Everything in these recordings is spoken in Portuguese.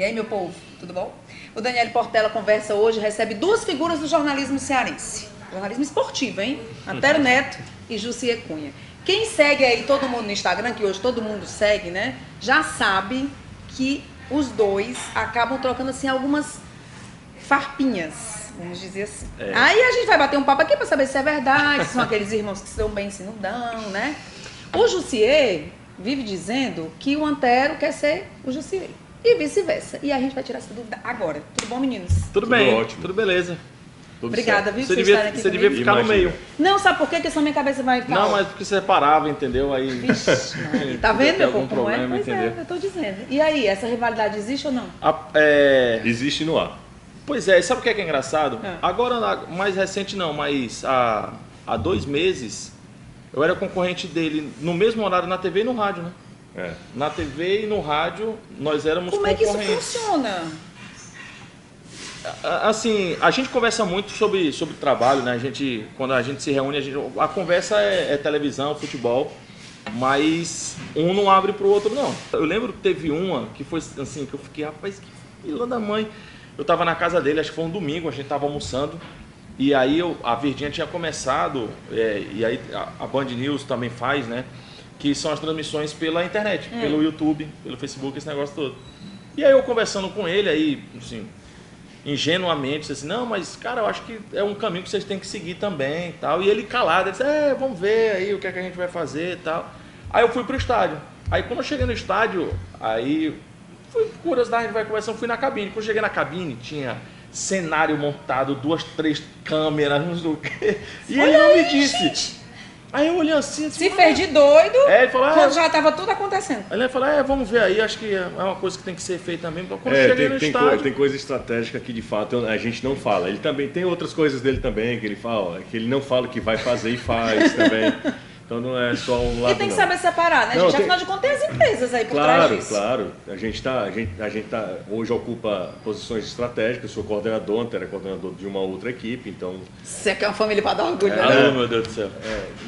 aí, meu povo, tudo bom? O Daniel Portela conversa hoje, recebe duas figuras do jornalismo cearense. Jornalismo esportivo, hein? Antero Neto e Jussier Cunha. Quem segue aí todo mundo no Instagram, que hoje todo mundo segue, né? Já sabe que os dois acabam trocando, assim, algumas farpinhas, vamos dizer assim. Aí a gente vai bater um papo aqui pra saber se é verdade, se são aqueles irmãos que se dão bem, se não dão, né? O Jussier vive dizendo que o Antero quer ser o Jussier. E vice-versa. E a gente vai tirar essa dúvida agora. Tudo bom, meninos? Tudo bem, ótimo. Tudo beleza. Tudo Obrigada, certo. viu? Você devia ficar no meio. Não, sabe por quê? Porque senão minha cabeça vai ficar... Não, mas porque você parava, entendeu? Aí... Vixe, tá vendo, meu povo, como é? Pois entendeu? eu tô dizendo. E aí, essa rivalidade existe ou não? Existe no ar. Pois é, sabe o que é engraçado? Agora, mais recente não, mas há 2 meses, eu era concorrente dele no mesmo horário na TV e no rádio, né? Na TV e no rádio, nós éramos concorrentes. Como é que isso funciona? Assim, a gente conversa muito sobre trabalho, né? Quando a gente se reúne, a conversa é televisão, futebol, mas um não abre pro outro, não. Eu lembro que teve uma que foi assim, que eu fiquei, rapaz, que filha da mãe. Eu tava na casa dele, acho que foi um domingo, a gente tava almoçando, e aí a Verdinha tinha começado, e aí a Band News também faz, né? Que são as transmissões pela internet, pelo YouTube, pelo Facebook, esse negócio todo. E aí eu conversando com ele, aí, assim, ingenuamente, assim, não, mas, cara, eu acho que é um caminho que vocês têm que seguir também e tal. E ele calado, ele disse, vamos ver aí o que é que a gente vai fazer e tal. Aí eu fui pro estádio. Aí quando eu cheguei no estádio, aí, fui curiosidade, a gente vai conversando, fui na cabine. Quando eu cheguei na cabine, tinha cenário montado, 2, 3 câmeras, não sei o quê. E ele não me disse... Gente. Aí eu olhei assim... Se fez de doido, ele falou, quando já estava tudo acontecendo. Aí ele falou, vamos ver aí, acho que é uma coisa que tem que ser feita mesmo. Então, quando eu cheguei no estádio... Tem coisa estratégica que, de fato, a gente não fala. Ele também tem outras coisas dele também, que ele fala, que ele não fala que vai fazer e faz também. Então não é só um lado. E tem que saber separar, né, não, gente? Afinal de contas, tem as empresas aí por trás disso. Claro. A gente hoje ocupa posições estratégicas. Sou coordenador, antes era coordenador de uma outra equipe, então... Você quer uma família para dar orgulho, né? Ah, meu Deus do céu.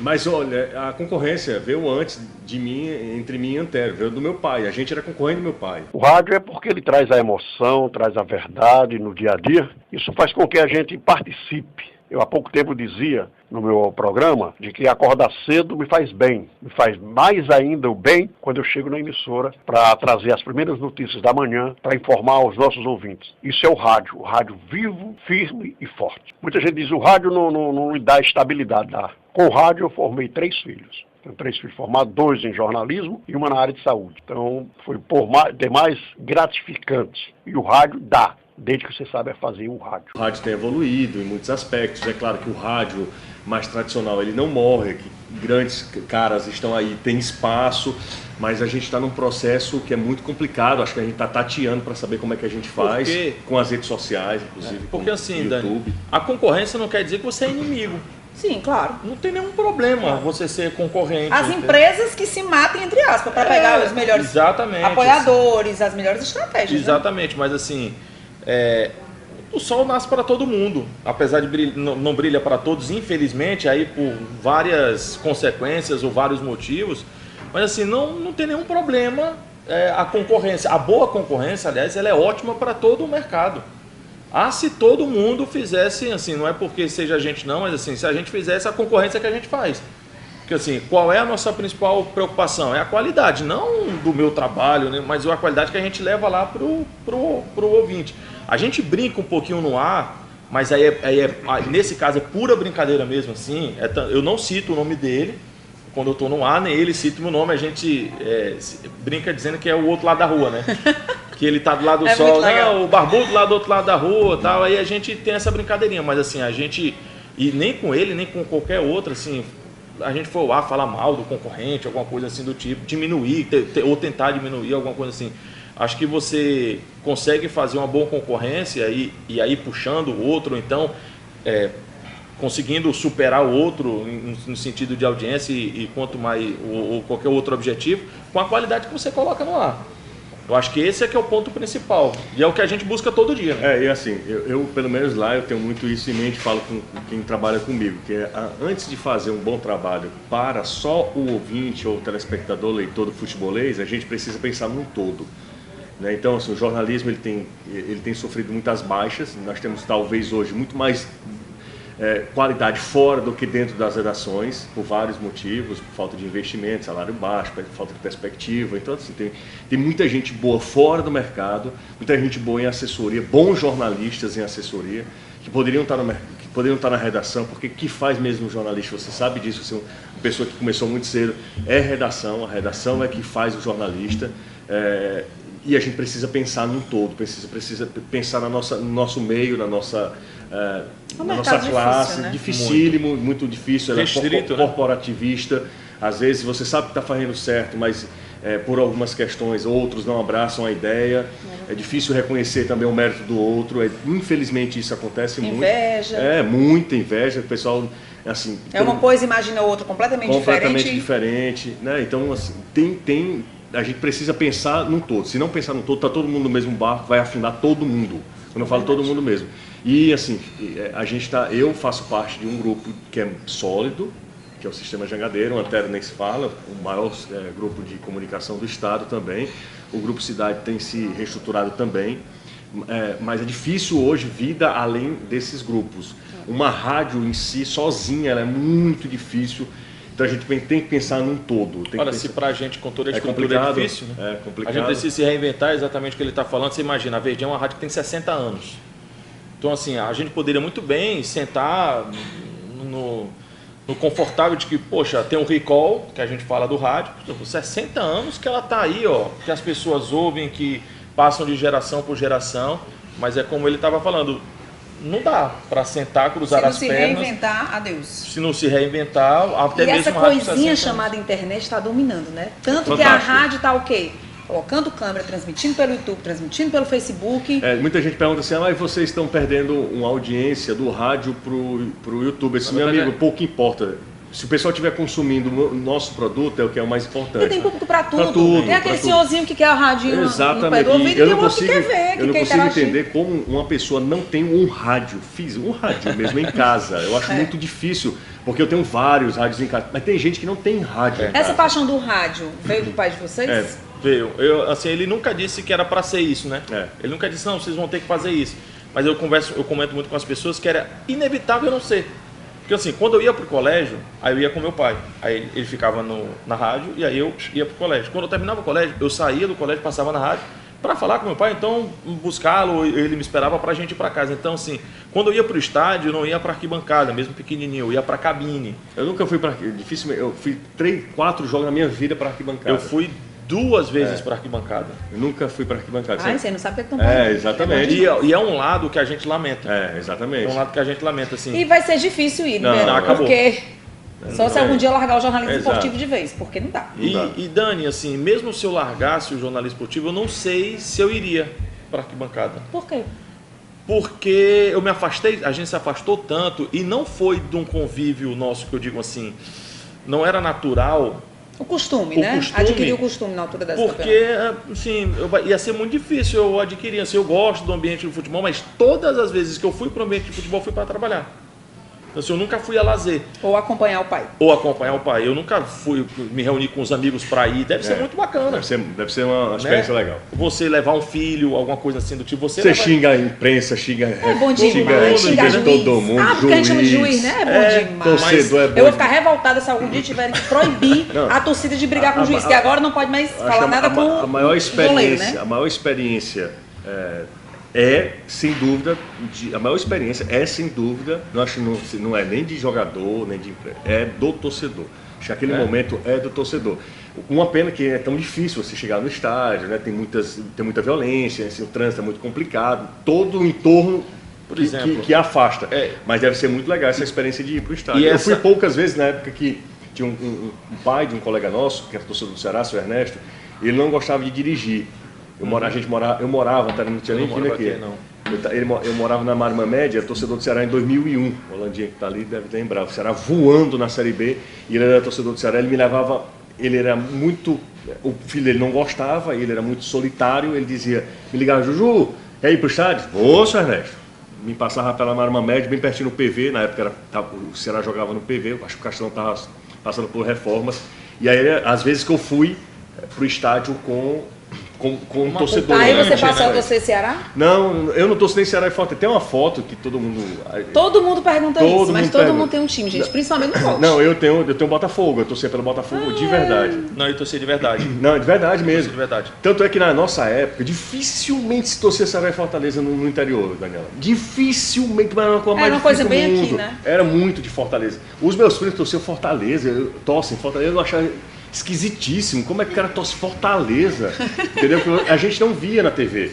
Mas olha, a concorrência veio antes de mim, entre mim e Antero, veio do meu pai. A gente era concorrente do meu pai. O rádio é porque ele traz a emoção, traz a verdade no dia a dia. Isso faz com que a gente participe. Eu há pouco tempo dizia no meu programa de que acordar cedo me faz bem. Me faz mais ainda o bem quando eu chego na emissora para trazer as primeiras notícias da manhã, para informar os nossos ouvintes. Isso é o rádio vivo, firme e forte. Muita gente diz o rádio não lhe dá estabilidade. Dá. Com o rádio eu formei 3 filhos. Tenho 3 filhos formados, 2 em jornalismo e uma na área de saúde. Então foi demais gratificante. E o rádio dá. Desde que você saiba fazer o rádio. O rádio tem evoluído em muitos aspectos. É claro que o rádio mais tradicional ele não morre, que grandes caras estão aí, tem espaço, mas a gente está num processo que é muito complicado. Acho que a gente está tateando para saber como é que a gente faz com as redes sociais, inclusive. Porque assim, YouTube. Dani, a concorrência não quer dizer que você é inimigo. Sim, claro. Não tem nenhum problema você ser concorrente. As empresas que se matem, entre aspas, para pegar os melhores apoiadores, as melhores estratégias. Exatamente, né? Mas assim... o sol nasce para todo mundo, apesar de não brilha para todos, infelizmente, aí por várias consequências ou vários motivos, mas assim, não tem nenhum problema a concorrência. A boa concorrência, aliás, ela é ótima para todo o mercado. Se todo mundo fizesse, assim, não é porque seja a gente não, mas assim, se a gente fizesse a concorrência que a gente faz. Porque assim, qual é a nossa principal preocupação? É a qualidade, não do meu trabalho, né, mas a qualidade que a gente leva lá pro ouvinte. A gente brinca um pouquinho no ar, mas nesse caso é pura brincadeira mesmo, assim. Eu não cito o nome dele quando eu estou no ar, nem ele cita o meu nome. A gente brinca dizendo que é o outro lado da rua, né? Que ele tá do lado do sol, o barbudo lá do outro lado da rua e tal. Aí a gente tem essa brincadeirinha, mas assim, e nem com ele, nem com qualquer outro, assim, a gente for lá falar mal do concorrente, alguma coisa assim do tipo, diminuir, ou tentar diminuir, alguma coisa assim. Acho que você consegue fazer uma boa concorrência e aí puxando o outro, então conseguindo superar o outro no sentido de audiência e quanto mais ou qualquer outro objetivo, com a qualidade que você coloca no ar. Eu acho que esse é que é o ponto principal e é o que a gente busca todo dia, né? E assim, eu pelo menos lá eu tenho muito isso em mente, falo com quem trabalha comigo, que antes de fazer um bom trabalho para só o ouvinte ou o telespectador, leitor do futebolês, a gente precisa pensar num todo. né? Então, assim, o jornalismo ele tem sofrido muitas baixas. Nós temos talvez hoje muito mais qualidade fora do que dentro das redações, por vários motivos, por falta de investimento, salário baixo, falta de perspectiva. Então, assim, tem muita gente boa fora do mercado, muita gente boa em assessoria, bons jornalistas em assessoria, que poderiam estar na redação, porque o que faz mesmo um jornalista, você sabe disso, você é uma pessoa que começou muito cedo, é redação, a redação é que faz o jornalista, e a gente precisa pensar num todo, precisa pensar no nosso meio, na nossa classe, difícil, né? dificílimo, muito difícil, Restrito, corporativista, às vezes você sabe que está fazendo certo, mas por algumas questões outros não abraçam a ideia, é difícil reconhecer também o mérito do outro, infelizmente isso acontece muito. Inveja. Muita inveja, o pessoal, assim... Uma coisa imagina a outra completamente diferente, né? Então, assim, a gente precisa pensar num todo. Se não pensar num todo, está todo mundo no mesmo barco, vai afundar todo mundo. Quando eu falo todo mundo mesmo. E assim, eu faço parte de um grupo que é sólido, que é o Sistema Jangadeiro, o Antero nem se fala, o maior grupo de comunicação do Estado também. O Grupo Cidade tem se reestruturado também. Mas é difícil hoje vida além desses grupos. Uma rádio em si, sozinha, ela é muito difícil. Então a gente tem que pensar num todo. Olha, se pra gente com toda a estrutura é difícil, né? É complicado. A gente precisa se reinventar, exatamente o que ele está falando. Você imagina, a Verdinha é uma rádio que tem 60 anos. Então, assim, a gente poderia muito bem sentar no confortável de que, poxa, tem um recall, que a gente fala do rádio, 60 anos que ela está aí, ó, que as pessoas ouvem, que passam de geração por geração, mas é como ele estava falando, não dá para sentar, cruzar as pernas. Se não se reinventar, adeus. Se não se reinventar, até e mesmo essa coisinha chamada internet está dominando, né? Tanto que a rádio está o quê? Colocando câmera, transmitindo pelo YouTube, transmitindo pelo Facebook. Muita gente pergunta assim, mas vocês estão perdendo uma audiência do rádio pro YouTube. Esse meu amigo, pouco importa. Se o pessoal estiver consumindo o nosso produto, é o que é o mais importante. E tem público para tudo. Tem aquele senhorzinho que quer o radinho no pé do ouvido, e tem outro que quer ver, que eu não quer consigo interagir. entender como uma pessoa não tem um rádio físico, um rádio mesmo em casa. Eu acho muito difícil, porque eu tenho vários rádios em casa, mas tem gente que não tem rádio em casa. Essa paixão do rádio veio do pai de vocês? Veio. Assim, ele nunca disse que era para ser isso, né? Ele nunca disse, não, vocês vão ter que fazer isso. Mas eu comento muito com as pessoas que era inevitável eu não ser. Porque assim, quando eu ia pro colégio, aí eu ia com meu pai. Aí ele ficava na rádio e aí eu ia pro colégio. Quando eu terminava o colégio, eu saía do colégio, passava na rádio para falar com meu pai, então buscá-lo, ele me esperava pra gente ir para casa. Então assim, quando eu ia pro estádio, eu não ia para arquibancada, mesmo pequenininho, eu ia para cabine. Eu nunca fui para dificilmente, eu fui 3, 4 jogos na minha vida para arquibancada. Eu fui 2 vezes para arquibancada. Eu nunca fui para arquibancada. Você não sabe o que é tão exatamente. E é um lado que a gente lamenta. Exatamente. É um lado que a gente lamenta, assim. E vai ser difícil ir, não, acabou. Porque só se algum dia largar o jornalismo esportivo de vez, porque não dá. E Dani, assim, mesmo se eu largasse o jornalismo esportivo, eu não sei se eu iria para arquibancada. Por quê? Porque eu me afastei, a gente se afastou tanto e não foi de um convívio nosso, que eu digo assim, não era natural. O costume, né? Adquirir o costume na altura dessa Porque, assim, ia ser muito difícil eu adquirir. Assim, eu gosto do ambiente do futebol, mas todas as vezes que eu fui para o ambiente de futebol, fui para trabalhar. Então, assim, eu nunca fui a lazer. Ou acompanhar o pai. Eu nunca fui me reunir com os amigos para ir. Deve ser muito bacana. Deve ser uma experiência legal. Você levar um filho, alguma coisa assim do tipo. Você xinga a imprensa, xinga... É bom demais. Xinga todo mundo. Porque a gente chama de juiz, né? É bom demais. Torcedor é bom. Eu vou ficar revoltada se algum dia tiverem que proibir a torcida de brigar com o juiz, que agora não pode mais falar nada com o goleiro, né? A maior experiência sem dúvida, a maior experiência sem dúvida, não é nem de jogador, nem de empresa, é do torcedor. Acho que aquele momento é do torcedor. Uma pena que é tão difícil você chegar no estádio, né? Tem muita violência, assim, o trânsito é muito complicado, todo o entorno por exemplo, que afasta. Mas deve ser muito legal essa experiência de ir para o estádio. Eu fui poucas vezes na época que tinha um pai de um colega nosso, que era torcedor do Ceará, seu Ernesto, ele não gostava de dirigir. Eu morava, não tinha nem filho aqui. Eu morava na Marma Média, torcedor do Ceará em 2001. O Holandinha que está ali deve lembrar. O Ceará voando na Série B, e ele era torcedor do Ceará, ele me levava. Ele era muito. O filho dele não gostava, ele era muito solitário. Ele dizia: me ligava, Juju, quer ir para o estádio? Ô, seu Ernesto. Me passava pela Marma Média, bem pertinho no PV. Na época o Ceará jogava no PV, acho que o Castelão estava passando por reformas. E aí, às vezes que eu fui para o estádio com com torcedor. Aí né? você passou a torcer Ceará? Não, eu não torço nem Ceará e Fortaleza. Tem uma foto que todo mundo... Todo mundo pergunta Todo isso, mas mundo todo pergunta. mundo tem um time, gente, principalmente no Fox. Não, eu tenho Botafogo, eu torcia pelo Botafogo de verdade. Não, eu torci de verdade. Não, de verdade Torci mesmo. de verdade. Tanto é que na nossa época, dificilmente se torcia Ceará e Fortaleza no interior, Daniela. Dificilmente, mas era uma coisa bem aqui, né? Era muito de Fortaleza. Os meus filhos torciam Fortaleza, torcem Fortaleza, eu achava esquisitíssimo. Como é que o cara torce Fortaleza? Entendeu? Porque a gente não via na TV.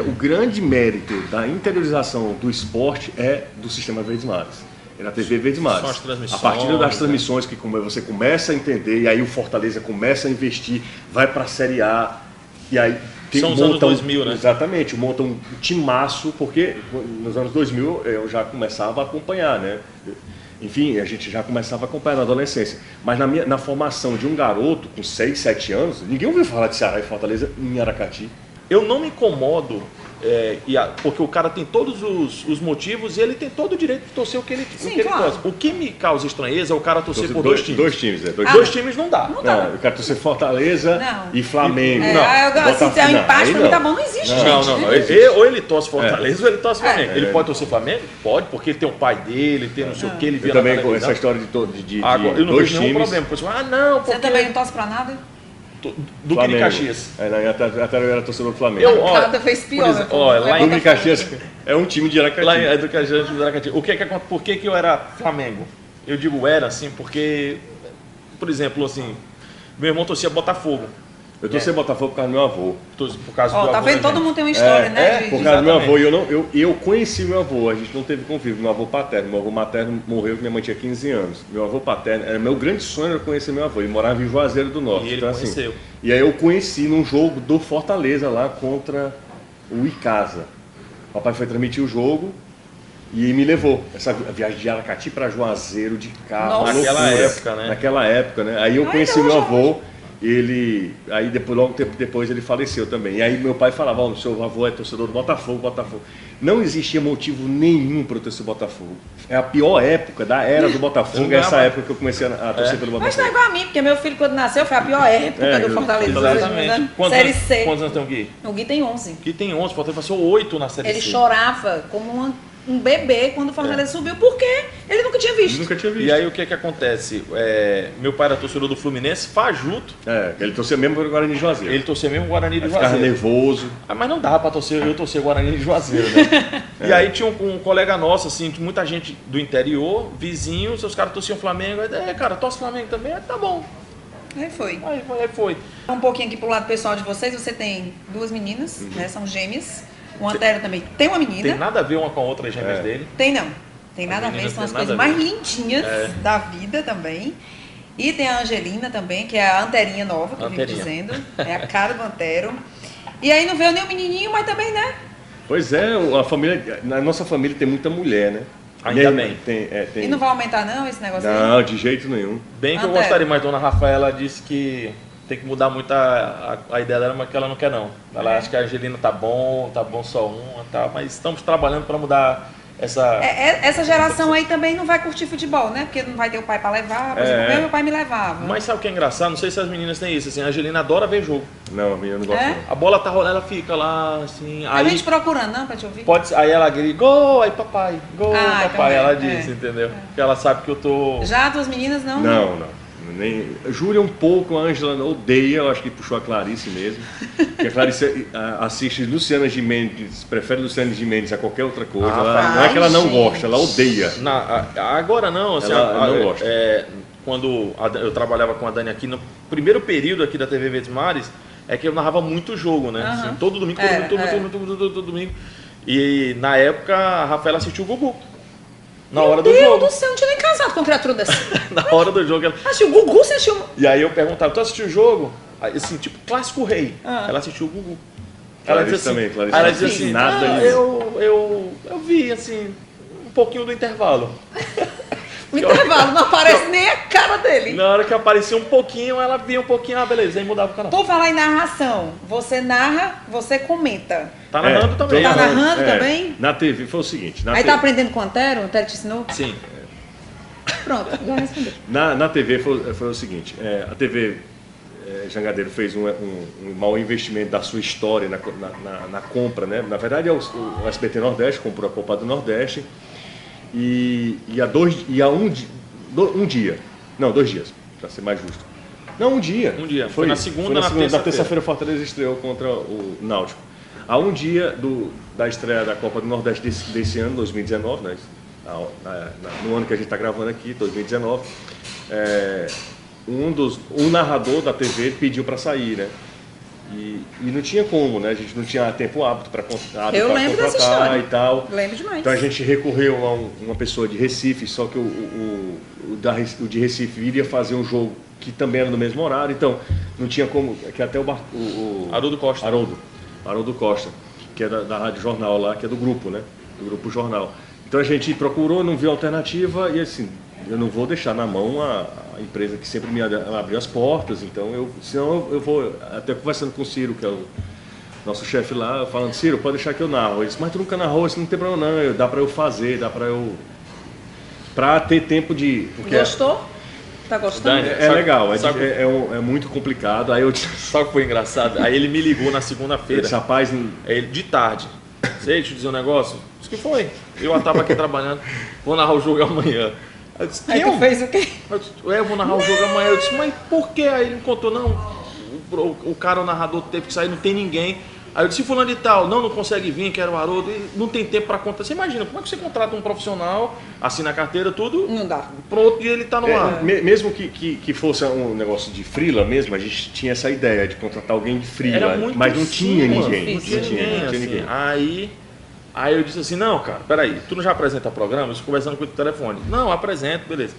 O grande mérito da interiorização do esporte é do sistema Verdes Mares. É na TV Verdes Mares. São as transmissões, A partir das transmissões que você começa a entender, e aí o Fortaleza começa a investir, vai para a Série A, e aí São os anos 2000, né? Exatamente, monta um timaço, porque nos anos 2000 eu já começava a acompanhar, né? Enfim, a gente já começava a acompanhar na adolescência. Mas na formação de um garoto com 6, 7 anos, ninguém ouviu falar de Ceará e Fortaleza em Aracati. Eu não me incomodo, porque o cara tem todos os motivos e ele tem todo o direito de torcer o que ele claro. torce. O que me causa estranheza é o cara torcer por dois times. Dois times, é. Dois times não dá. Não, eu quero torcer Fortaleza e Flamengo. Se tem um empate, pra mim tá bom, não existe, gente. Não. Ou ele torce Fortaleza ou ele torce Flamengo. Ele pode torcer Flamengo? Pode, porque ele tem o pai dele, tem não sei o que, ele via Eu também na com televisão. essa história de Agora, eu não dois vejo nenhum times. problema. Porque Você também não torce pra nada? Duque de Caxias. Até eu era torcedor do Flamengo. Cada vez pior. lá em Duque de Caxias é um time de Aracati. Lá em Duque de Aracati. Por que eu era Flamengo? Eu digo era, assim, porque, por exemplo, assim, meu irmão torcia Botafogo. Eu torcia Botafogo por causa do meu avô. Por causa do Tá avô, vendo? né, Todo gente? mundo tem uma história, né? Por causa do meu avô. Eu conheci meu avô, a gente não teve convívio. Meu avô paterno. Meu avô materno morreu quando minha mãe tinha 15 anos. Meu avô paterno, era meu grande sonho era conhecer meu avô. Ele morava em Juazeiro do Norte. E ele conheceu. E aí eu conheci num jogo do Fortaleza lá contra o Icasa. O papai foi transmitir o jogo e me levou. Essa viagem de Aracati para Juazeiro de carro. Naquela época, né? Naquela época, né? Aí eu conheci meu avô. Aí logo tempo depois ele faleceu também. E aí meu pai falava, o seu avô é torcedor do Botafogo. Não existia motivo nenhum para eu torcer o Botafogo. É a pior época da era do Botafogo, essa época que eu comecei a torcer pelo Botafogo. Mas tá igual a mim, porque meu filho quando nasceu foi a pior época do Fortaleza. Exatamente. Série C. Quantos anos tem o Gui? O Gui tem 11. O Gui tem 11, o Fortaleza passou 8 na Série C. Ele chorava como um bebê quando o Fortaleza subiu, porque ele nunca tinha visto. E aí o que acontece? Meu pai era torcedor do Fluminense, fajuto. Ele torcia mesmo pelo Guarani de Juazeiro. Ele torcia mesmo o Guarani de Ficava Juazeiro. nervoso. Mas não dava pra torcer, eu torcia Guarani de Juazeiro, né? E aí tinha um colega nosso, assim, muita gente do interior, vizinhos, os caras torciam Flamengo. Aí, cara, torce Flamengo também? Aí, tá bom. Aí foi. Aí foi. Um pouquinho aqui pro lado pessoal de vocês, você tem 2 meninas, né? São gêmeas. O Antero também tem uma menina. Tem nada a ver uma com a outra, as gêmeas dele. Tem não. Tem nada a ver, são as coisas mais lindinhas da vida também. E tem a Angelina também, que é a Anterinha nova, que eu vivo dizendo. É a cara do Antero. E aí não veio nem o menininho, mas também, né? Pois é, na nossa família tem muita mulher, né? Ainda bem. Tem. E não vai aumentar não esse negócio aí? Não, de jeito nenhum. Bem que eu gostaria, mas dona Rafaela disse que tem que mudar muito a ideia dela, mas que ela não quer não. Ela acha que a Angelina tá bom só uma, tá, mas estamos trabalhando para mudar essa... Essa geração aí também não vai curtir futebol, né? Porque não vai ter o pai para levar, por exemplo, meu pai me levava. Mas sabe o que é engraçado? Não sei se as meninas têm isso, assim, a Angelina adora ver jogo. Não, a menina não gosta não. A bola tá rolando, ela fica lá, assim... Aí... Tem gente procurando, não, pra te ouvir? Aí ela grita, gol, aí papai, gol, papai, então ela diz, entendeu? Porque ela sabe que eu tô... Já as duas meninas não? Não. Júlia um pouco, a Ângela odeia, eu acho que puxou a Clarice mesmo. Porque a Clarice assiste Luciana Gimenez, prefere Luciana Gimenez a qualquer outra coisa. Não é que ela não gosta, ela odeia. Agora não, assim, ela não gosta. Quando eu trabalhava com a Dani aqui, no primeiro período aqui da TV Verdes Mares, é que eu narrava muito jogo, né? Assim, todo domingo, todo domingo. E na época a Rafaela assistiu o Gugu. Na hora do jogo. Meu Deus do céu, não tinha nem casado com uma criatura dessa. Na hora do jogo. Ela... Assistiu o Gugu, você assistiu? E aí eu perguntava, tu assistiu o jogo? Aí, assim, tipo, clássico rei. Ela assistiu o Gugu. Ela disse assim, ela dizia assim, nada eu vi, assim, um pouquinho do intervalo. O intervalo, não aparece nem a cara dele. Na hora que aparecia um pouquinho, ela via um pouquinho, beleza, aí mudava o canal. Por falar em narração, você narra, você comenta. Tá narrando também. Tá narrando também? Na TV foi o seguinte. Aí tá aprendendo com o Antero? O Antero te ensinou? Sim. Pronto, já respondeu. Na TV foi o seguinte, a TV Jangadeiro fez um mau investimento da sua história na compra, né? Na verdade, o SBT Nordeste comprou a Copa do Nordeste e há um dia, não, 2 dias, para ser mais justo. Não, um dia. Foi na segunda, na terça-feira o Fortaleza estreou contra o Náutico. Há um dia da estreia da Copa do Nordeste desse ano, 2019, né? No ano que a gente está gravando aqui, 2019, um narrador da TV pediu para sair, né? E não tinha como, né? A gente não tinha tempo hábito para contratar e tal. Lembro demais. Então a gente recorreu a uma pessoa de Recife, só que o de Recife iria fazer um jogo que também era no mesmo horário, então não tinha como, que até o Haroldo Costa. Haroldo Costa, que é da Rádio Jornal lá, que é do grupo, né? Do Grupo Jornal. Então a gente procurou, não viu alternativa e assim, eu não vou deixar na mão a empresa que sempre me abriu as portas, então senão eu vou, até conversando com o Ciro, que é o nosso chefe lá, falando, Ciro, pode deixar que eu narro. Ele disse, mas tu nunca narrou, isso não tem problema não, dá pra eu fazer, pra ter tempo de... Gostou? Tá gostando? É legal, é muito complicado. Aí Sabe o que foi engraçado? Aí ele me ligou na segunda-feira. Esse rapaz... De tarde. Sei, deixa eu dizer um negócio. Disse que foi. Eu estava aqui trabalhando, vou narrar o jogo amanhã. Eu disse, aí tu fez o quê? Eu vou narrar o jogo amanhã. Eu disse, mas por que? Aí ele me contou, não, o cara, o narrador teve que sair, não tem ninguém. Aí eu disse, fulano de tal, não consegue vir, que era o Haroldo, não tem tempo para contar. Você imagina, como é que você contrata um profissional, assina a carteira, tudo, não dá. Pronto, e ele tá no ar. Mesmo que fosse um negócio de freela mesmo, a gente tinha essa ideia de contratar alguém de freela, mas não tinha ninguém. Não tinha ninguém. Aí eu disse assim, não, cara, peraí, tu não já apresenta programa? Eu estou conversando com o telefone. Não, apresento, beleza.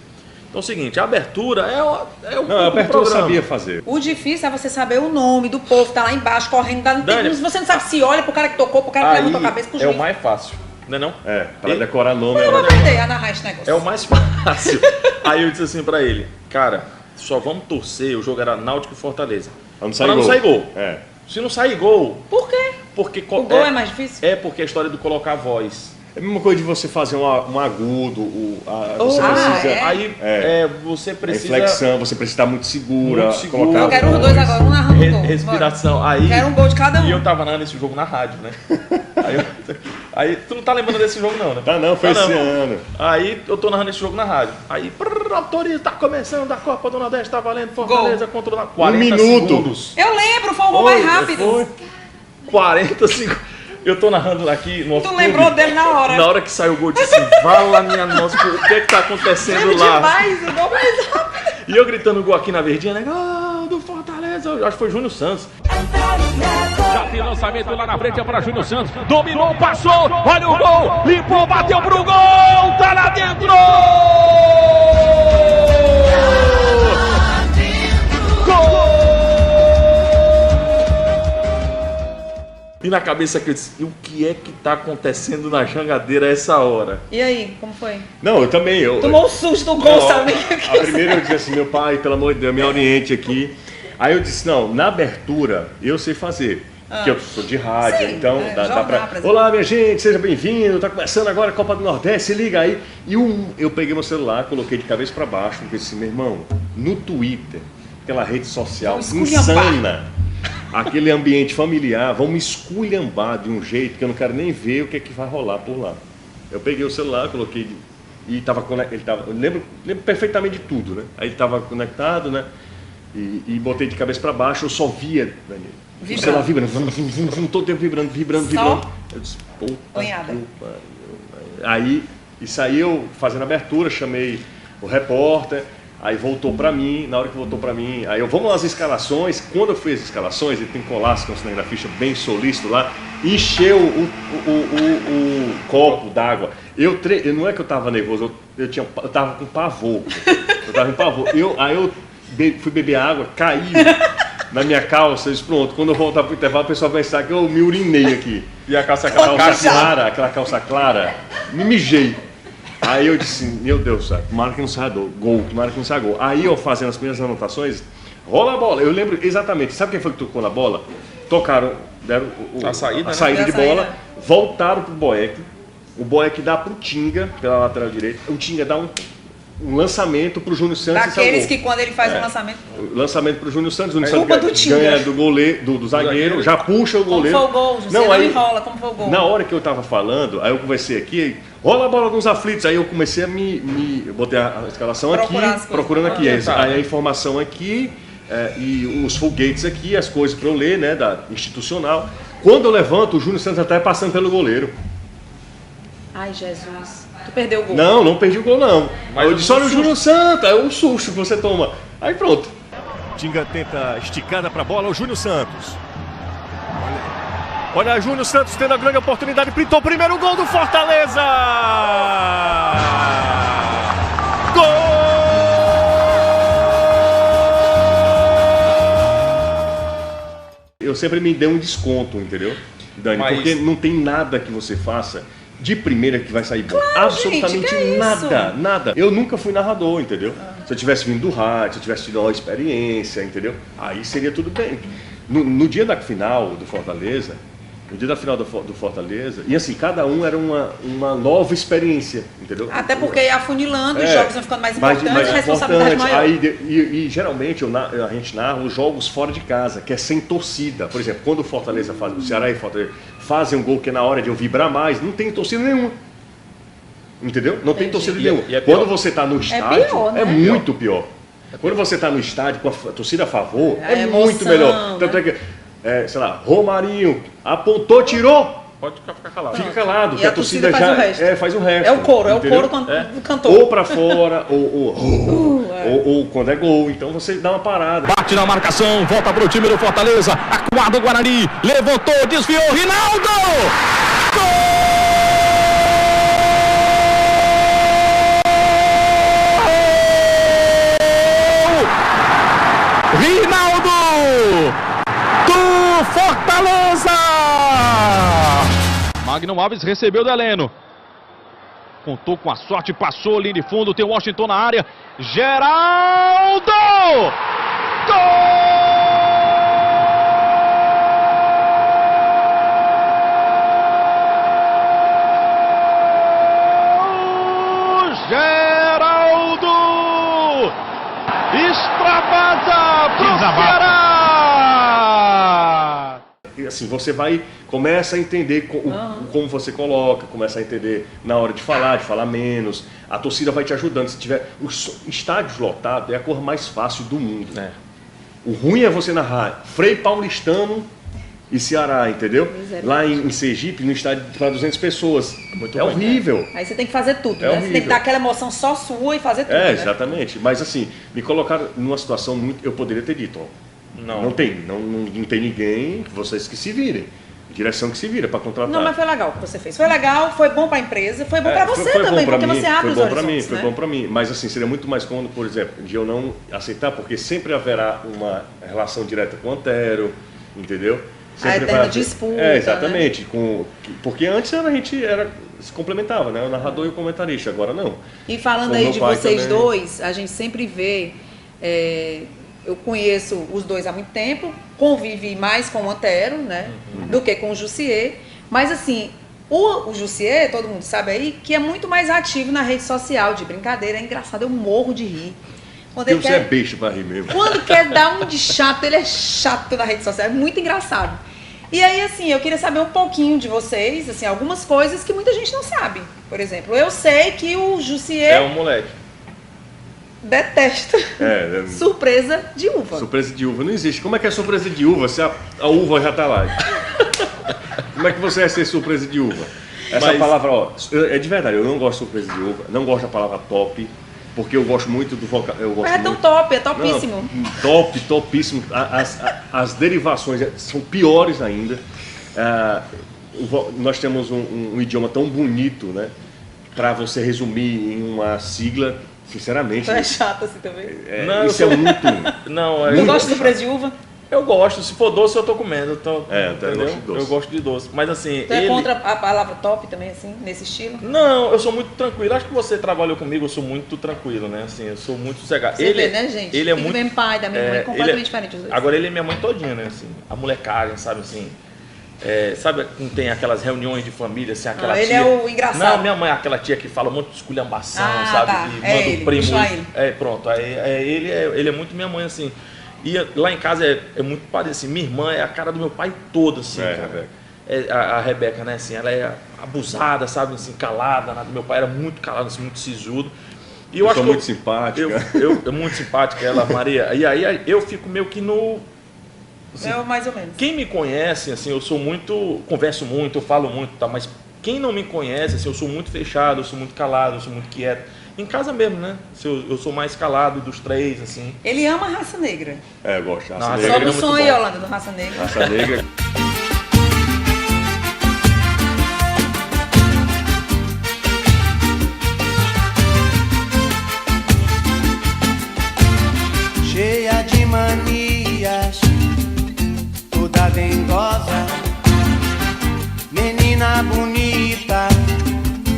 Então é o seguinte, a abertura é o Não, a abertura eu sabia fazer. O difícil é você saber o nome do povo, tá lá embaixo, correndo, você não sabe se olha pro cara que tocou, pro cara que levantou a cabeça, pro juiz. É o mais fácil, não é não? Para decorar nome. Eu vou aprender a narrar esse negócio. É o mais fácil. Aí eu disse assim pra ele, cara, só vamos torcer, o jogo era Náutico e Fortaleza. Pra não sair gol. Se não sair gol... Por quê? Porque o gol é mais difícil? É porque a história do colocar voz. É a mesma coisa de você fazer um agudo, você precisa... Aí você precisa... Inflexão, você precisa estar muito segura. Eu quero os dois agora, um narrando gol. Respiração. Aí, quero um gol de cada um. E eu tava narrando esse jogo na rádio, né? Aí tu não tá lembrando desse jogo não, né? Tá não, foi esse ano. Aí eu tô narrando esse jogo na rádio. Aí, autoriza, tá começando a Copa do Nordeste, tá valendo Fortaleza contra o 40 minuto. segundos. Eu lembro, foi um gol mais rápido. Foi. 40 segundos. Eu tô narrando aqui no Tu lembrou dele na hora. Na hora que saiu o gol, eu disse assim, vala minha nossa, o que é que tá acontecendo lá? Demais, o gol mais rápido. E eu gritando o gol aqui na verdinha, né? Gol do Fortaleza. Eu acho que foi Júnior Santos. Já tem lançamento lá na frente, é para Júnior Santos. Dominou, passou, olha o gol. Limpou, bateu pro gol. Tá lá dentro. Gol! E na cabeça que eu disse, o que é que tá acontecendo na Jangadeira a essa hora? E aí, como foi? Não, eu também. Tomou um susto do gol, sabe? A primeira eu disse assim, meu pai, pelo amor de Deus, me oriente aqui. Aí eu disse, não, na abertura eu sei fazer. Porque eu sou de rádio, sim, então dá pra... Olá, minha gente, seja bem-vindo, tá começando agora a Copa do Nordeste, se liga aí. E eu peguei meu celular, coloquei de cabeça pra baixo, porque disse, meu irmão, no Twitter, aquela rede social insana, aquele ambiente familiar, vamos esculhambar de um jeito que eu não quero nem ver o que é que vai rolar por lá. Eu peguei o celular, coloquei e estava conectado, eu lembro perfeitamente de tudo, né? Aí ele estava conectado, né? E botei de cabeça para baixo, eu só via, Daniel, o celular vibrando, todo o tempo vibrando. Eu disse, puta. Aí, isso aí eu fazendo a abertura, chamei o repórter. Aí voltou pra mim, na hora que voltou pra mim, aí vamos às escalações. Quando eu fui às escalações, ele tem Colasso, que é um cinegrafista bem solícito lá, encheu o copo d'água. Não é que eu tava nervoso, eu tava com pavor. Eu tava em pavor. Aí eu fui beber água, caí na minha calça, eu disse, pronto, quando eu voltar pro intervalo, o pessoal vai pensar que eu me urinei aqui. E a calça aquela calça clara, me mijei. Aí eu disse, meu Deus, tomara que não saia gol, tomara que não saia gol. Aí eu fazendo as primeiras anotações, rola a bola. Eu lembro exatamente, sabe quem foi que tocou na bola? Tocaram, deram a saída de bola, voltaram pro Boeck. O Boeck dá pro Tinga, pela lateral direita. O Tinga dá um um lançamento pro Júnior Santos. Daqueles que quando ele faz um lançamento... Lançamento pro Júnior Santos, o Júnior Culpa Santos do time. ganha do goleiro, do zagueiro, já puxa o goleiro. Como foi o gol, José? Não enrola, como foi o gol? Na hora que eu tava falando, aí eu conversei aqui, rola a bola nos aflitos, aí eu comecei a eu botei a escalação procurando aqui, aí a informação aqui, e os foguetes aqui, as coisas para eu ler, né, da institucional. Quando eu levanto, o Júnior Santos até passando pelo goleiro. Ai, Jesus. Tu perdeu o gol. Não perdi o gol, não. Mas eu disse, olha o Júnior Santos, é um susto que você toma. Aí pronto. Tinga tenta esticada para a bola, o Júnior Santos. Olha, Júnior Santos tendo a grande oportunidade, pintou o primeiro gol do Fortaleza! Gol! Eu sempre me dei um desconto, entendeu, Dani? Mas... porque não tem nada que você faça de primeira que vai sair bom. Claro, Absolutamente gente, nada. Eu nunca fui narrador, entendeu? Se eu tivesse vindo do rádio, se eu tivesse tido uma experiência, entendeu? Aí seria tudo bem. No dia da final do Fortaleza, do Fortaleza, e assim, cada um era uma nova experiência, entendeu? Até porque ia afunilando, os jogos vão ficando mais importantes, mais responsabilidade maior. Aí, geralmente a gente narra os jogos fora de casa, que é sem torcida. Por exemplo, quando o Fortaleza faz, o Ceará e o Fortaleza fazem um gol que é na hora de eu vibrar mais, não tem torcida nenhuma. Entendeu? Não tem torcida nenhuma. Quando você está no estádio, pior, né? é muito pior. Quando você está no estádio com a torcida a favor, é emoção, muito melhor. Tanto é que, sei lá, Romarinho apontou, tirou. Pode ficar calado. Fica calado, E que a a torcida torcida já faz o resto. faz o resto. É o coro entendeu? do cantor. Ou pra fora, ou quando é gol. Então você dá uma parada. Bate na marcação, volta pro time do Fortaleza. Acuado o Guarani, levantou, desviou, Rinaldo! Gol! Rinaldo! Do Fortaleza! Magno Alves recebeu do Heleno. Contou com a sorte, passou, linha de fundo, tem o Washington na área. Geraldo! Gol! Geraldo! Extravasa pro Ceará! E assim, você começa a entender como você coloca, começa a entender na hora de falar menos. A torcida vai te ajudando. Se tiver os estádios lotados, é a cor mais fácil do mundo. O ruim é você narrar Frei Paulistano e Ceará, entendeu? Lá em Sergipe, no estádio para 200 pessoas. É horrível. Aí você tem que fazer tudo, né? Você tem que dar aquela emoção só sua e fazer tudo. Exatamente. Mas assim, me colocaram numa situação muito. Eu poderia ter dito, não tem ninguém, vocês que se virem. Direção que se vira para contratar. Não, mas foi legal o que você fez. Foi legal, foi bom para a empresa, foi bom para você também, porque você abre os horizontes, Foi bom para mim, mas assim, seria muito mais cômodo, por exemplo, de eu não aceitar, porque sempre haverá uma relação direta com o Antero, entendeu? Sempre a eterna disputa. Exatamente. Né? Porque antes a gente se complementava, né? O narrador e o comentarista, agora não. E falando aí de vocês dois, a gente sempre vê... eu conheço os dois há muito tempo, convivi mais com o Antero, né, do que com o Jussier. Mas assim, o Jussier, todo mundo sabe aí, que é muito mais ativo na rede social, de brincadeira. É engraçado, eu morro de rir. Porque você é beijo pra rir mesmo. Quando quer dar um de chato, ele é chato na rede social. É muito engraçado. E aí, assim, eu queria saber um pouquinho de vocês, assim, algumas coisas que muita gente não sabe. Por exemplo, eu sei que o Jussier... É um moleque. Detesto. Surpresa de uva. Surpresa de uva. Não existe. Como é que é surpresa de uva se a uva já tá lá? Como é que você vai ser surpresa de uva? Essa palavra, é de verdade, eu não gosto de surpresa de uva, não gosto da palavra top, porque eu gosto muito do vocabulário. Mas é tão top, é topíssimo. Não, topíssimo. As derivações são piores ainda. Nós temos um idioma tão bonito, né? Para você resumir em uma sigla. Sinceramente. Você é chato assim também? Isso é muito. Tu gosta de surpresa de uva? Eu gosto. Se for doce, eu tô comendo. Entendeu? Eu gosto de doce. Mas assim. Você é contra a palavra top também, assim, nesse estilo? Não, eu sou muito tranquilo. Acho que você trabalhou comigo, eu sou muito tranquilo, né? Assim, eu sou muito sossegado. Você vê, né, gente? Ele é muito. Pai da minha mãe, completamente diferente dos dois. Agora ele é minha mãe todinha, né? Assim, a molecagem, sabe assim. sabe, não tem aquelas reuniões de família, assim, aquela ele tia... é o engraçado. Não, minha mãe é aquela tia que fala muito de esculhambação, sabe? Tá. E manda Ele, o primo. puxa ele. Pronto. Ele é muito minha mãe, assim. E lá em casa é muito parecido, assim, minha irmã é a cara do meu pai toda, assim, cara. A Rebeca, né, assim, ela é abusada, sabe, assim, calada, meu pai era muito calado, assim, muito sisudo. E eu acho muito simpática. Eu muito simpática, ela, Maria. E aí eu fico meio que no... Assim, Eu, mais ou menos. quem me conhece, assim, eu sou muito... Converso muito, eu falo muito, tá? Mas quem não me conhece, assim, eu sou muito fechado, eu sou muito calado, eu sou muito quieto. Em casa mesmo, né? Eu sou mais calado dos três, assim. Ele ama a raça negra. Eu gosto. Raça Raça negra. Sobe negra. o som aí, Yolanda, do Raça Negra. Raça negra. Cheia de manias, toda dengosa, menina bonita,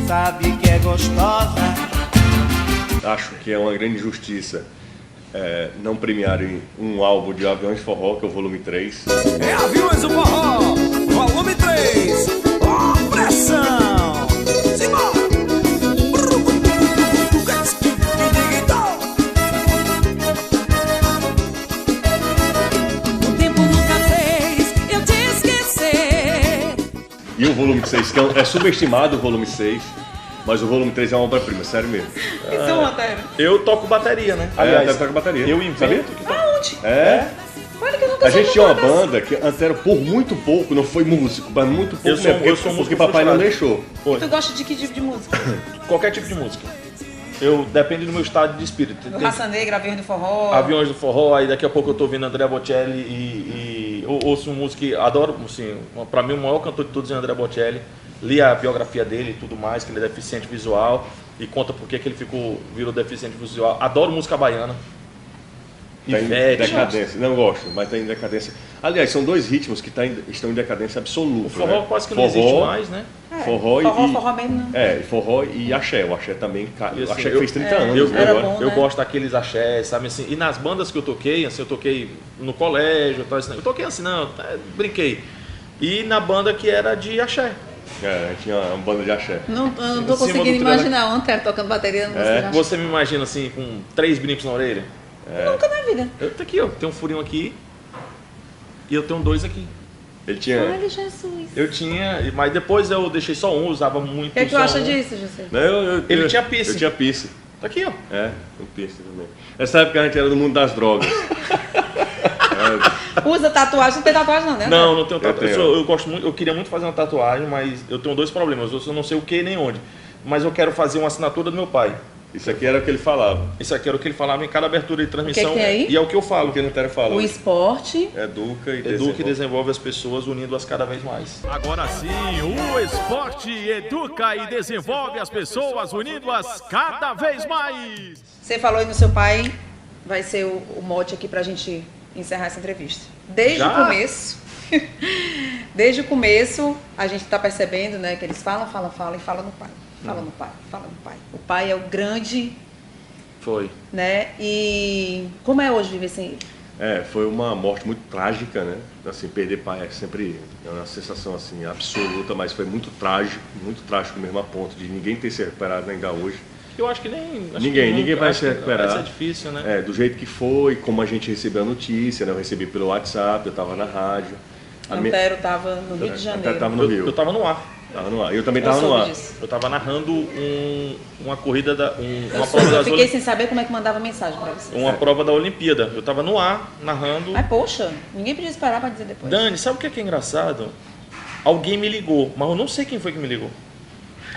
sabe que é gostosa. Acho que é uma grande injustiça não premiarem um álbum de Aviões de Forró, que é o volume 3. É Aviões do Forró, volume 3, ó pressão, simbora! O tempo nunca fez eu te esquecer. E o volume 6, que é subestimado o volume 6, mas o volume 3 é uma obra-prima, sério mesmo. Isso, Monteiro. Eu toco bateria, né? Aliás, deve tocar bateria. eu invento. Sabia? Que toco. Aonde? Olha que eu nunca A soube gente tinha uma falar dessa. banda que Antero, por muito pouco, não foi músico, mas muito pouco Eu sou porque músico porque papai não frustrado. deixou. Tu gosta de que tipo de música? Qualquer tipo de música. Depende do meu estado de espírito. Do Tem Raça Negra, Aviões do Forró. Aviões do Forró, aí daqui a pouco eu tô ouvindo André Bocelli e eu ouço música que adoro, assim, pra mim o maior cantor de todos é André Bocelli. Li a biografia dele e tudo mais, que ele é deficiente visual e conta por que ele virou deficiente visual. Adoro música baiana. Tá em Ivete. decadência. Não gosto, mas tá em decadência. Aliás, são dois ritmos que estão em decadência absoluta. O forró né? quase que não existe mais, né? Forró Forró mesmo, né? Forró e axé. O axé também, E, assim, o axé eu- fez 30 anos. Eu, né, Era agora. bom, eu né? gosto daqueles axés, sabe assim? E nas bandas que eu toquei, assim, eu toquei no colégio, tal, assim, eu toquei assim, não, brinquei. E na banda que era de axé. Tinha uma banda de axé. Eu não Em tô cima conseguindo do imaginar o Antero tocando bateria no música. Você me imagina assim, com 3 brincos na orelha? Nunca na vida. Eu tô aqui, ó, tem um furinho aqui e eu tenho 2 aqui. Ele tinha. Olha, Jesus. Eu tinha, mas depois eu deixei só um, usava muito O que é que tu só acha um. disso, José? Não, Ele tinha piercing. Eu tinha piercing. Tá aqui, ó. Um piercing também. Nessa época a gente era do mundo das drogas. Usa tatuagem, não tem tatuagem não, né? Não tenho tatuagem. tenho. Eu gosto muito, eu queria muito fazer uma tatuagem, mas eu tenho 2 problemas. Eu não sei o que nem onde. Mas eu quero fazer uma assinatura do meu pai. Isso aqui era o que ele falava. Isso aqui era o que ele falava em cada abertura de transmissão. tem aí? E é o que eu falo. O que o Antero fala. O esporte. Educa e Educa e desenvolve as pessoas, unindo-as cada vez mais. Agora sim, o esporte educa e desenvolve as pessoas, unindo-as cada vez mais. Você falou aí no seu pai, vai ser o mote aqui pra gente encerrar essa entrevista. Desde Já? o começo, desde o começo, a gente tá percebendo, né, que eles falam e falam no pai. Fala no pai, fala no pai. O pai é o grande, Foi. né? E como é hoje viver sem ele? Foi uma morte muito trágica, né? Assim, perder pai é sempre uma sensação assim absoluta, mas foi muito trágico mesmo a ponto de ninguém ter se recuperado ainda hoje. Eu acho que nem... acho Ninguém que nunca- vai acho se que recuperar. Vai ser difícil, né? Do jeito que foi, como a gente recebeu a notícia, né? Eu recebi pelo WhatsApp, eu estava na rádio. Antero tava no Rio de Janeiro. Antero tava no Rio. Eu tava no ar. Tava no ar. Eu também Eu estava no soube ar. disso. Eu tava narrando uma corrida, Eu uma prova das fiquei sem saber como é que mandava mensagem pra você. uma prova da Olimpíada. Eu tava no ar, narrando. Mas poxa, ninguém podia esperar pra dizer depois. Dani, sabe o que é engraçado? Alguém me ligou, mas eu não sei quem foi que me ligou.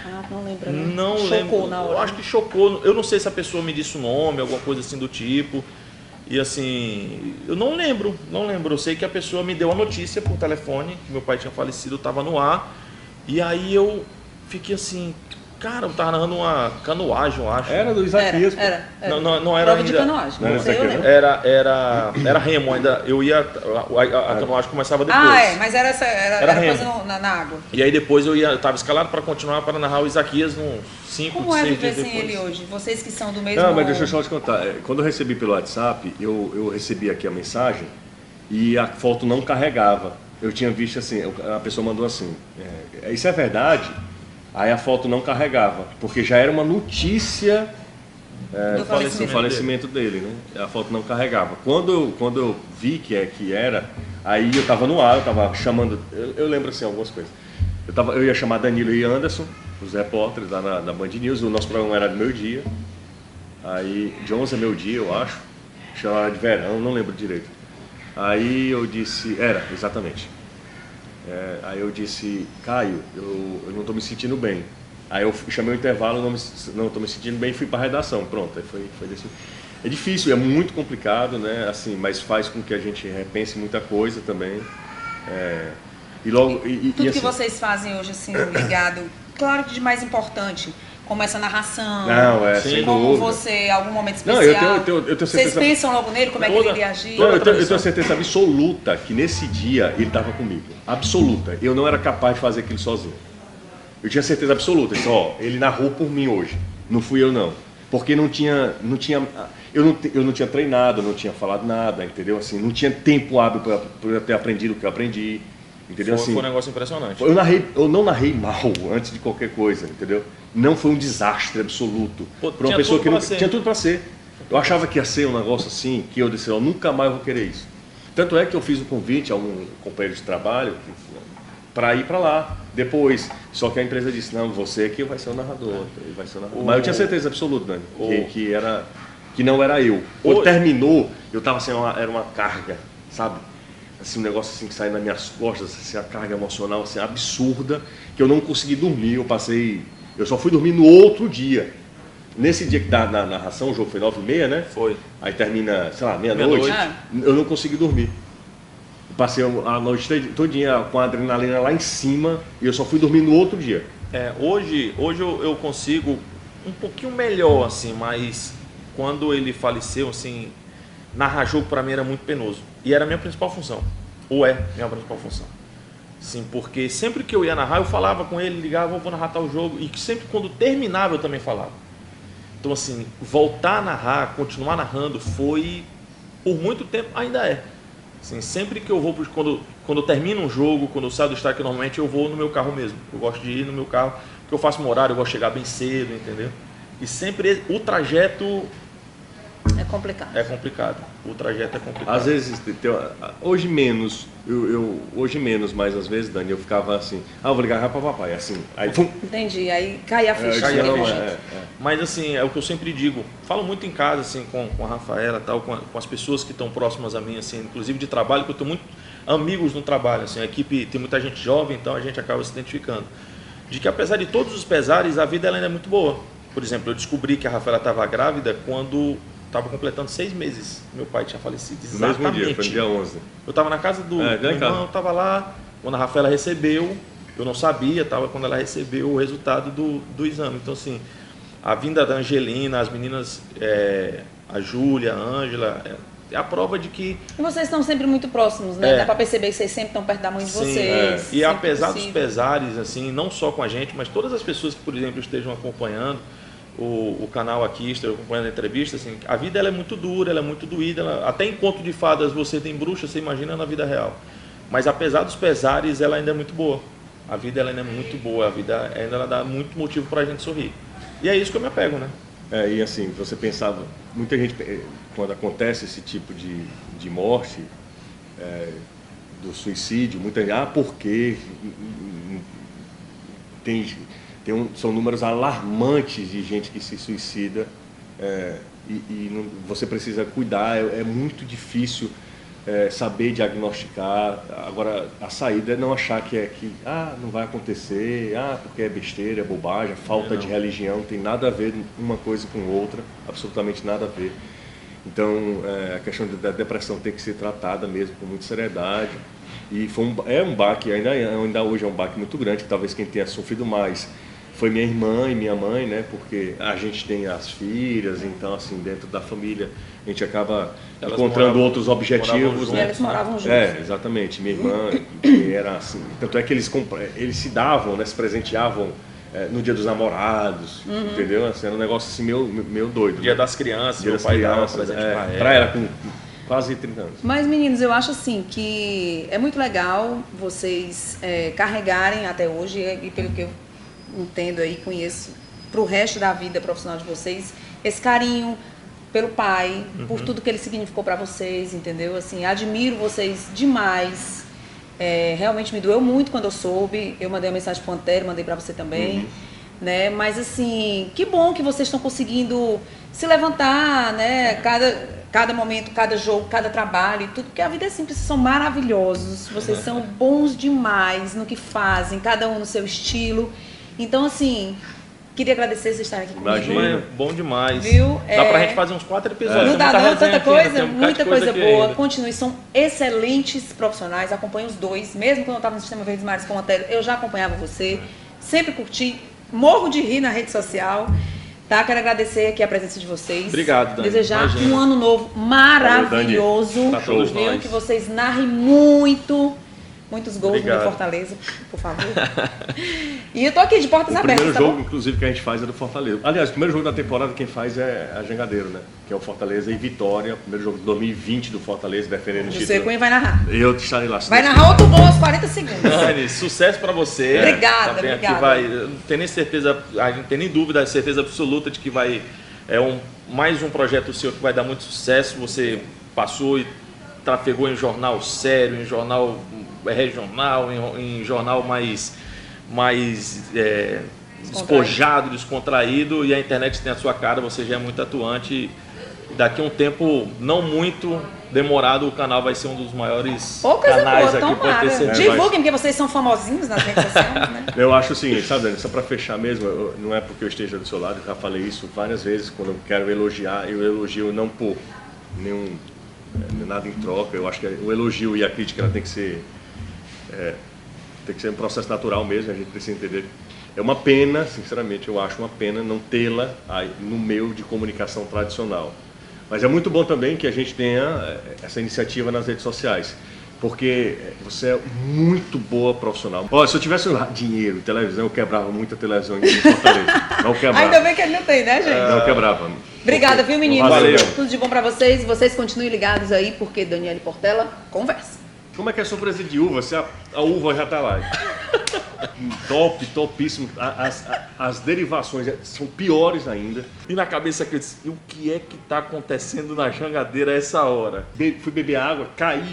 Ah, não lembro. né? Não Chocou lembro. na hora. Eu acho que chocou. Eu não sei se a pessoa me disse o nome, alguma coisa assim do tipo. E assim, eu não lembro. Eu sei que a pessoa me deu a notícia por telefone, que meu pai tinha falecido, eu tava no ar. E aí eu fiquei assim, cara, eu tava narrando uma canoagem, eu acho. Era do Isaquias. pô. Era. Não era Prova ainda. de canoagem. Não era Não sei, eu isso aqui, lembro. Era remo ainda. Eu ia. A canoagem começava depois. Mas era Era coisa remo. na água. E aí depois eu tava escalado para continuar para narrar o Isaquias uns 5, Como é 6 viver dias sem depois. ele hoje? Vocês que são do mesmo... Não, mas deixa eu só te contar. Quando eu recebi pelo WhatsApp, eu recebi aqui a mensagem e a foto não carregava. eu tinha visto assim, a pessoa mandou assim, isso é verdade? Aí a foto não carregava, porque já era uma notícia do falecimento dele, né? A foto não carregava. Quando eu vi que era, aí eu tava no ar, eu tava chamando, eu lembro assim algumas coisas. Eu ia chamar Danilo e Anderson, os repórteres lá na Band News, o nosso programa era de meio-dia, aí de 11 a meio-dia, eu acho, chamava de verão, não lembro direito. Aí eu disse, exatamente. Aí eu disse, Caio, eu não estou me sentindo bem. Aí eu chamei o intervalo, não estou me sentindo bem, e fui para a redação. Pronto, aí foi desse. É difícil, é muito complicado, né? Assim, mas faz com que a gente repense muita coisa também. Tudo assim, que vocês fazem hoje, assim, ligado, claro que de mais importante, como essa narração, sem como dúvida. você, algum momento especial, eu tenho certeza. Vocês pensam logo nele, como é que ele iria agir? Eu tenho certeza absoluta que nesse dia ele estava comigo. Absoluta. Eu não era capaz de fazer aquilo sozinho. Eu tinha certeza absoluta. Disse, ele narrou por mim hoje. Não fui eu, não. Porque eu não tinha treinado, não tinha falado nada, entendeu? Assim, não tinha tempo hábil para eu ter aprendido o que eu aprendi. Entendeu? Foi um negócio impressionante. Eu não narrei mal antes de qualquer coisa, entendeu? Não foi um desastre absoluto. Para uma pessoa que tinha tudo para ser. Eu achava que ia ser um negócio assim, que eu disse, nunca mais vou querer isso. Tanto é que eu fiz um convite a um companheiro de trabalho para ir para lá depois. Só que a empresa disse, não, você aqui vai ser o narrador. Vai ser o narrador. Mas eu tinha certeza absoluta, Dani, que não era eu. Quando terminou, eu estava assim, era uma carga, sabe? Assim, um negócio assim que sai nas minhas costas, assim, a carga emocional assim, absurda, que eu não consegui dormir. Eu só fui dormir no outro dia. Nesse dia que dá na narração, o jogo foi 9h30, né? Foi. Aí termina, sei lá, meia-noite. Eu não consegui dormir. Eu passei a noite todinha com a adrenalina lá em cima e eu só fui dormir no outro dia. Hoje eu consigo um pouquinho melhor, assim, mas quando ele faleceu, assim, narrar jogo para mim era muito penoso. E era a minha principal função. Ou é minha principal função. Sim, porque sempre que eu ia narrar, eu falava com ele, ligava, vou narrar tal jogo. E sempre quando terminava, eu também falava. Então, assim, voltar a narrar, continuar narrando, foi, por muito tempo, ainda é. Assim, sempre que eu vou, quando eu termino um jogo, quando eu saio do estádio, normalmente eu vou no meu carro mesmo. Eu gosto de ir no meu carro, porque eu faço meu horário, eu gosto de chegar bem cedo, entendeu? E sempre o trajeto... É complicado. É complicado. O trajeto é complicado. Às vezes, hoje menos, hoje menos, mas às vezes, Dani, eu ficava assim, eu vou ligar para papai, assim. Aí, pum. Entendi, aí cai a ficha. Mas assim, é o que eu sempre digo, falo muito em casa, assim, com a Rafaela, tal, com as pessoas que estão próximas a mim, assim, inclusive de trabalho, que eu tenho muitos amigos no trabalho, assim, a equipe tem muita gente jovem, então a gente acaba se identificando. De que apesar de todos os pesares, a vida ela ainda é muito boa. Por exemplo, eu descobri que a Rafaela estava grávida quando... Estava completando 6 meses. Meu pai tinha falecido. Exatamente. No mesmo dia, foi no dia 11. Eu estava na casa do meu irmão, eu estava lá. Quando a Rafaela recebeu, eu não sabia, estava quando ela recebeu o resultado do exame. Então, assim, a vinda da Angelina, as meninas, a Júlia, a Ângela, é a prova de que... E vocês estão sempre muito próximos, né? Dá para perceber que vocês sempre estão perto da mãe de vocês. E apesar dos pesares, assim, não só com a gente, mas todas as pessoas que, por exemplo, estejam acompanhando, o canal aqui, estou acompanhando a entrevista, assim, a vida ela é muito dura, ela é muito doída, até em conto de fadas você tem bruxa, você imagina na vida real. Mas apesar dos pesares, ela ainda é muito boa. A vida ela ainda é muito boa, a vida ainda ela dá muito motivo para a gente sorrir. E é isso que eu me apego, né? E assim, você pensava, muita gente, quando acontece esse tipo de morte, do suicídio, muita gente, por quê? São números alarmantes de gente que se suicida você precisa cuidar, é muito difícil saber diagnosticar. Agora, a saída é não achar que não vai acontecer, porque é besteira, é bobagem, falta de religião, não tem nada a ver uma coisa com outra, absolutamente nada a ver. Então, a questão da depressão tem que ser tratada mesmo com muita seriedade. E é um baque, ainda hoje é um baque muito grande, que talvez quem tenha sofrido mais foi minha irmã e minha mãe, né? Porque a gente tem as filhas, então assim, dentro da família a gente acaba encontrando outros objetivos, né? Eles moravam juntos. Exatamente. Minha irmã era assim, tanto é que eles se davam, né? Se presenteavam no Dia dos Namorados, entendeu? Assim, era um negócio assim meio doido. Dia né? das Crianças, Dia meu das pai crianças, dava presente pra ela com quase 30 anos. Mas, meninos, eu acho assim que é muito legal vocês carregarem até hoje, e pelo que eu entendo aí, conheço, pro resto da vida profissional de vocês, esse carinho pelo pai, por tudo que ele significou para vocês, entendeu? Assim, admiro vocês demais. Realmente me doeu muito quando eu soube. Eu mandei uma mensagem pro Antero, mandei para você também. Né? Mas assim, que bom que vocês estão conseguindo se levantar, né? Cada momento, cada jogo, cada trabalho e tudo, porque a vida é simples, vocês são maravilhosos, vocês são bons demais no que fazem, cada um no seu estilo. Então, assim, queria agradecer vocês estarem aqui comigo. Imagina, bom demais. Viu? Dá pra gente fazer uns 4 episódios. Não dá não, tanta coisa, um muita coisa boa. Ainda. Continue, são excelentes profissionais, acompanho os dois, mesmo quando eu estava no Sistema Verdes Mares com o Antero, eu já acompanhava você, sempre curti. Morro de rir na rede social, tá? Quero agradecer aqui a presença de vocês. Obrigado, Dani. Desejar Imagina. um ano novo maravilhoso. Pra todos Viu? nós. Que vocês narrem muitos gols Obrigado. no Fortaleza, por favor. E eu tô aqui de portas O abertas, primeiro tá jogo, bom? inclusive, que a gente faz é do Fortaleza. Aliás, o primeiro jogo da temporada quem faz é a Jangadeiro, né? Que é o Fortaleza e Vitória. O primeiro jogo de 2020 do Fortaleza, defendendo o José título. Cunha vai narrar. Eu estarei lá. Vai narrar outro gol aos 40 segundos. Dani, sucesso pra você. Obrigada, Também obrigada. Aqui vai, não tem nem certeza, a gente não tem nem dúvida, certeza absoluta de que vai mais um projeto seu que vai dar muito sucesso. Você passou e trafegou em jornal sério, em jornal regional, em jornal mais despojado, descontraído, e a internet tem a sua cara, você já é muito atuante. Daqui a um tempo não muito demorado, o canal vai ser um dos maiores canais aqui, pode ter certeza. Divulguem, porque vocês são famosinhos nas redes sociais, né? Eu acho o seguinte, sabe, Dani, só para fechar mesmo, não é porque eu esteja do seu lado, eu já falei isso várias vezes, quando eu quero elogiar, eu elogio não por nada em troca. Eu acho que o elogio e a crítica ela tem que ser um processo natural mesmo, a gente precisa entender. É uma pena, sinceramente, eu acho uma pena não tê-la no meio de comunicação tradicional. Mas é muito bom também que a gente tenha essa iniciativa nas redes sociais, porque você é muito boa profissional. Olha, se eu tivesse dinheiro, televisão, eu quebrava muita televisão em Fortaleza. Não quebrava. Ainda bem que ele não tem, né, gente? Não quebrava. Obrigada, viu, meninos? Valeu. Tudo de bom pra vocês. Vocês continuem ligados aí, porque Daniele Portela conversa. Como é que é a surpresa de uva? Se a uva já tá lá. Topíssimo. As derivações são piores ainda. E na cabeça que eu disse, o que é que tá acontecendo na Jangadeira a essa hora? Fui beber água, caí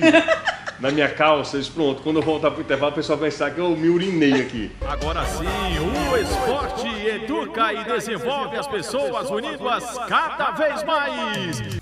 na minha calça, disse, pronto, quando eu voltar pro intervalo, o pessoal vai pensar que eu me urinei aqui. Agora sim, o esporte educa e desenvolve as pessoas unidas cada vez mais.